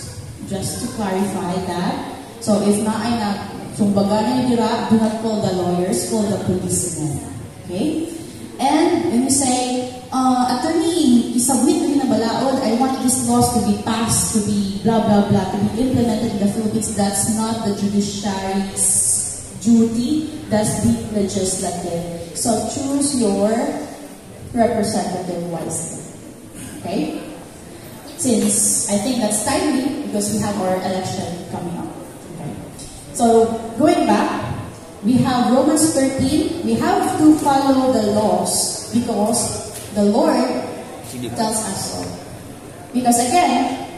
Just to clarify that. So if na ay na sumbaga na yung dira, do not call the lawyers, call the policemen. Okay? And when you say, attorney, isubmit na balaod, I want these laws to be passed, to be blah, blah, blah, to be implemented in the Philippines. That's not the judiciary's duty. That's the legislative. So choose your representative wisely. Okay? Since I think that's timely because we have our election coming up. Okay. So going back, we have Romans 13. We have to follow the laws because The Lord tells us so. Because again,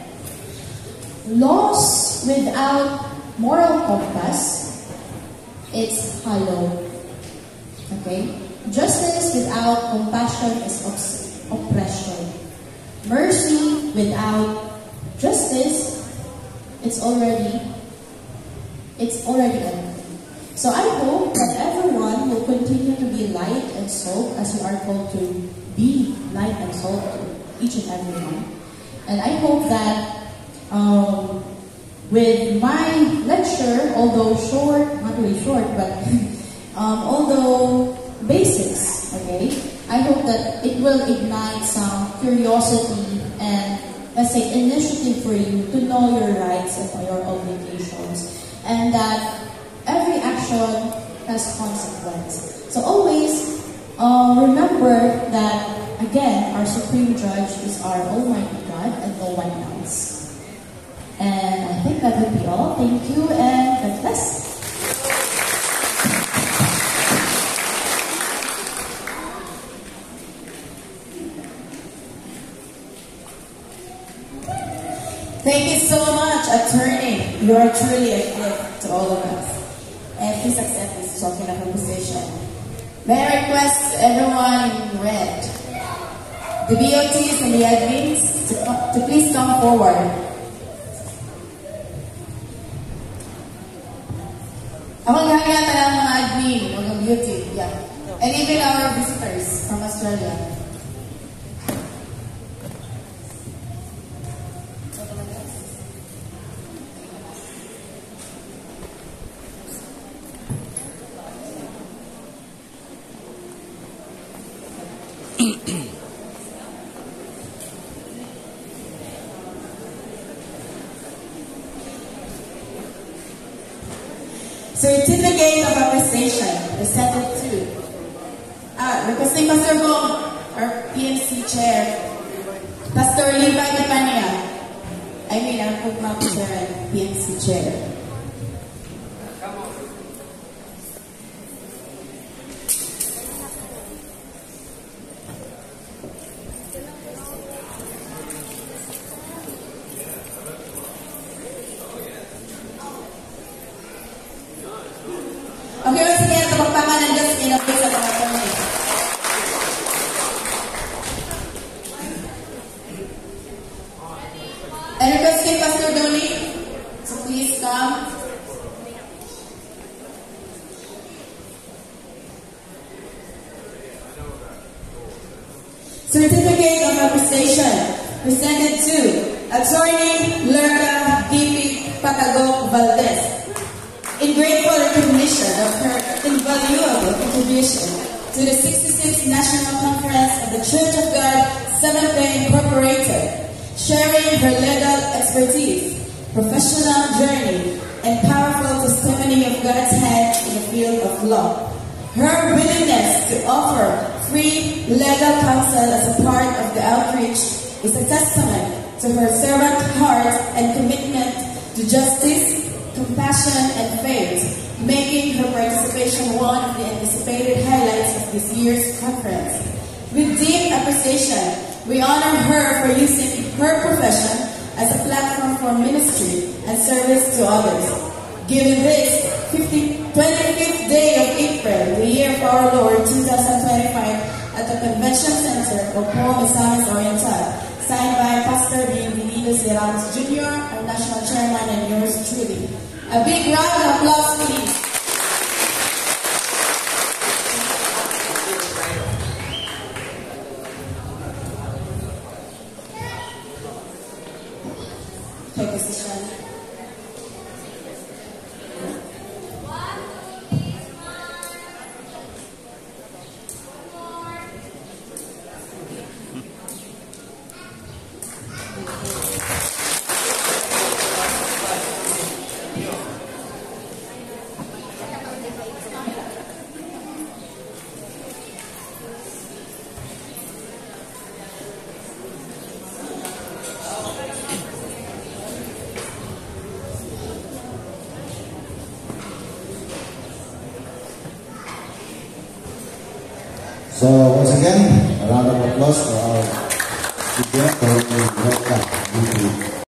laws without moral compass, it's hollow. Okay? Justice without compassion is oppression. Mercy without justice, it's already empty. So I hope that everyone will continue to be light and salt as you are called to be light and salt to each and every one. And I hope that with my lecture, although short, not really short, but although basics, okay, I hope that it will ignite some curiosity and, let's say, initiative for you to know your rights and your obligations, and that every action has consequence. So always remember that, again, our Supreme Judge is our Almighty God and no one else. And I think that would be all. Thank you and God bless. Thank you so much, attorney. You are truly a gift to all of us. And please accept this token of appreciation. May I request everyone in red, the BOTs and the admins, to please come forward. Ako gagawin ng mga admin, mga beauty, yeah. And even our visitors from Australia. Certificate of appreciation presented to requesting Pastor Bong, our PNC Chair, Pastor Levi Catania, our Pugma Chair and PNC Chair. Okay, once again, kapagpakan ng Diyos inapit sa mga pamilya. And requesting Pastor Donnie, so please come. Certificate of appreciation presented to Attorney Lurka V.P. Patagok Valdez, in grateful recognition of her invaluable contribution to the 66th National Conference of the Church of God, Seventh-day Incorporated, sharing her legal expertise, professional journey, and powerful testimony of God's hand in the field of law. Her willingness to offer free legal counsel as a part of the outreach is a testament to her servant heart and commitment to justice, compassion, and faith, making her participation one of the anticipated highlights of this year's conference. With deep appreciation, we honor her for using her profession as a platform for ministry and service to others. Given this 25th day of April, the year of our Lord 2025, at the Convention Center of Paul Misamis Oriental, signed by Pastor Bienvenidos de Ramos Jr., our National Chairman, and yours truly. A big round of applause, please. Take a position. So once again, A round of applause for our student, Lorca.